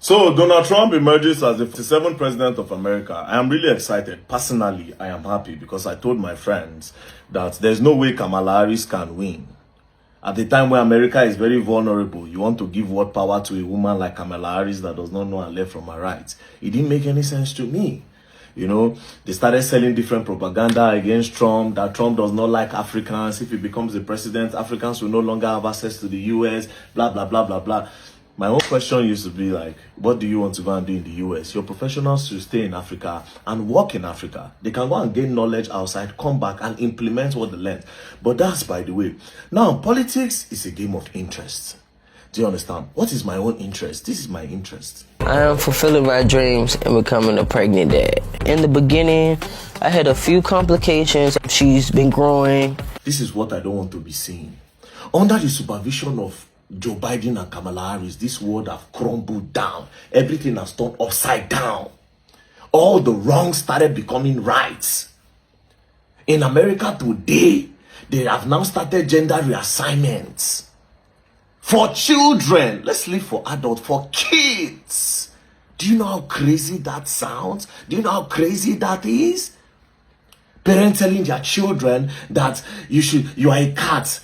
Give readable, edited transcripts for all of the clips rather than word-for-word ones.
So, Donald Trump emerges as the 57th president of America. I am really excited. Personally, I am happy because I told my friends that there's no way Kamala Harris can win. At the time where America is very vulnerable, you want to give what power to a woman like Kamala Harris that does not know her left from her right. It didn't make any sense to me. You know, they started selling different propaganda against Trump, that Trump does not like Africans. If he becomes the president, Africans will no longer have access to the US, blah, blah, blah, blah, blah. My own question used to be like, what do you want to go and do in the US? Your professionals should stay in Africa and work in Africa. They can go and gain knowledge outside, come back and implement what they learned. But that's by the way. Now, politics is a game of interest. Do you understand? What is my own interest? This is my interest. I am fulfilling my dreams and becoming a pregnant dad. In the beginning, I had a few complications. She's been growing. This is what I don't want to be seeing. Under the supervision of Joe Biden and Kamala Harris, this world have crumbled down. Everything has turned upside down. All the wrongs started becoming rights. In America today, they have now started gender reassignments. For children, let's leave for adults, for kids. Do you know how crazy that sounds? Do you know how crazy that is? Parents telling their children that you are a cat.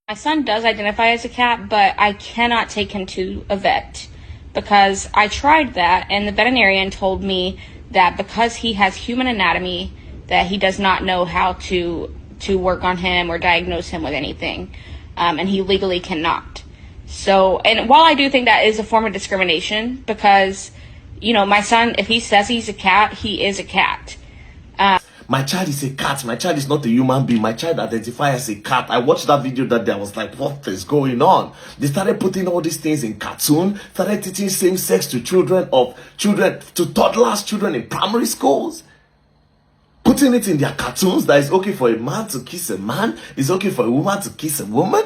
My son does identify as a cat, but I cannot take him to a vet because I tried that and the veterinarian told me that because he has human anatomy that he does not know how to work on him or diagnose him with anything, and he legally cannot. So, and while I do think that is a form of discrimination because, you know, my son, if he says he's a cat, he is a cat. My child is a cat. My child is not a human being. My child identifies as a cat. I watched that video that day. I was like, what is going on? They started putting all these things in cartoon, started teaching same sex to to toddlers, children in primary schools. Putting it in their cartoons that it's okay for a man to kiss a man, it's okay for a woman to kiss a woman.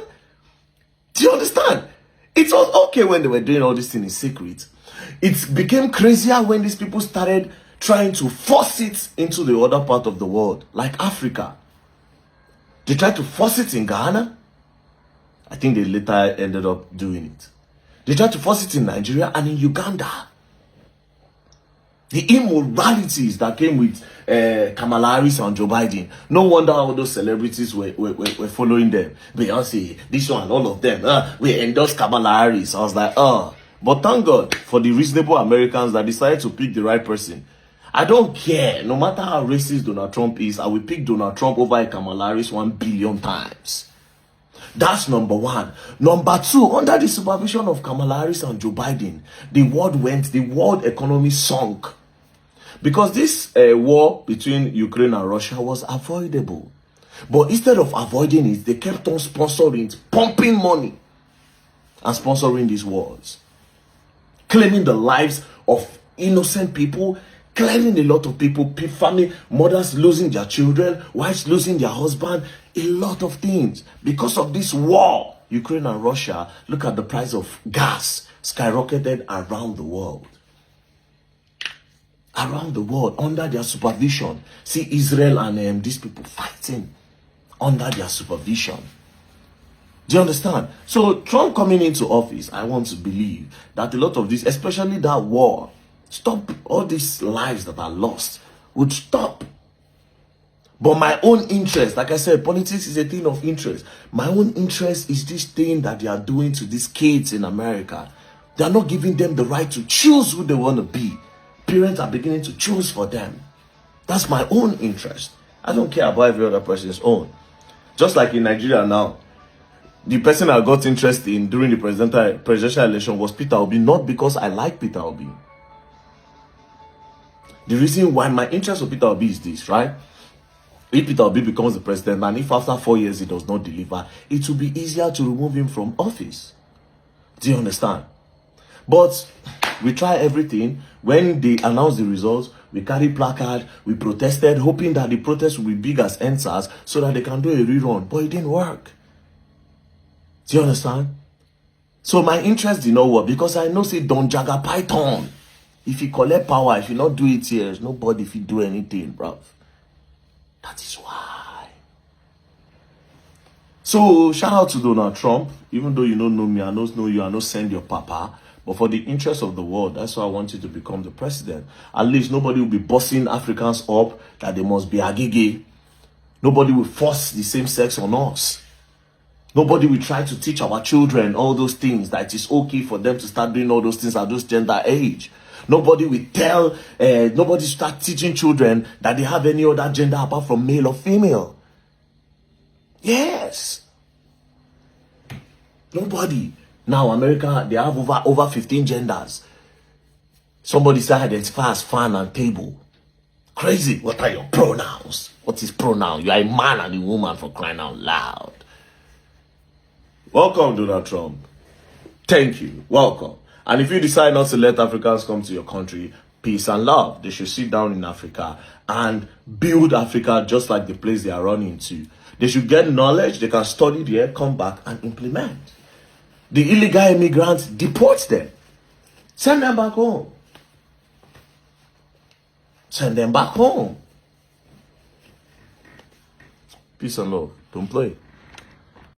Do you understand? It was okay when they were doing all this thing in secret. It became crazier when these people started trying to force it into the other part of the world, like Africa. They tried to force it in Ghana. I think they later ended up doing it. They tried to force it in Nigeria and in Uganda. The immoralities that came with Kamala Harris and Joe Biden. No wonder all those celebrities were following them. Beyonce, this one, all of them. We endorsed Kamala Harris. I was like, But thank God for the reasonable Americans that decided to pick the right person. I don't care. No matter how racist Donald Trump is, I will pick Donald Trump over Kamala Harris 1 billion times. That's number one. Number two, under the supervision of Kamala Harris and Joe Biden, the world economy sunk. Because this war between Ukraine and Russia was avoidable. But instead of avoiding it, they kept on sponsoring it, pumping money and sponsoring these wars. Claiming the lives of innocent people, claiming a lot of people, family, mothers losing their children, wives losing their husband, a lot of things. Because of this war, Ukraine and Russia, look at the price of gas skyrocketed around the world. Around the world, under their supervision. See Israel and these people fighting under their supervision. Do you understand? So Trump coming into office, I want to believe that a lot of this, especially that war, stop all these lives that are lost, would stop. But my own interest, like I said, politics is a thing of interest. My own interest is this thing that they are doing to these kids in America. They are not giving them the right to choose who they want to be. Parents are beginning to choose for them. That's my own interest. I don't care about every other person's own. Just like in Nigeria now, the person I got interest in during the presidential election was Peter Obi, not because I like Peter Obi. The reason why my interest of Peter Obi is this, right? If Peter Obi becomes the president and if after 4 years he does not deliver, it will be easier to remove him from office. Do you understand? But we try everything. When they announced the results, we carried placard, we protested, hoping that the protest will be big as NSAS so that they can do a rerun. But it didn't work. Do you understand? So my interest did not work because I know say Don Jagger Python. If you collect power, if you not do it here, there's nobody if you do anything, bruv. That is why. So shout out to Donald Trump. Even though you don't know me, I don't know you, I don't send your papa. But But for the interest of the world, that's why I want you to become the president. At least nobody will be bossing Africans up that they must be agege. Nobody will force the same sex on us. Nobody will try to teach our children all those things, that it is okay for them to start doing all those things at those gender age. Nobody will tell, nobody start teaching children that they have any other gender apart from male or female. Yes. Nobody. Now, America, they have over 15 genders. Somebody say identify as fan and table. Crazy. What are your pronouns? What is pronoun? You are a man and a woman, for crying out loud. Welcome, Donald Trump. Thank you. Welcome. And if you decide not to let Africans come to your country, peace and love. They should sit down in Africa and build Africa just like the place they are running to. They should get knowledge. They can study there, come back and implement. The illegal immigrants, deport them. Send them back home. Send them back home. Peace and love. Don't play.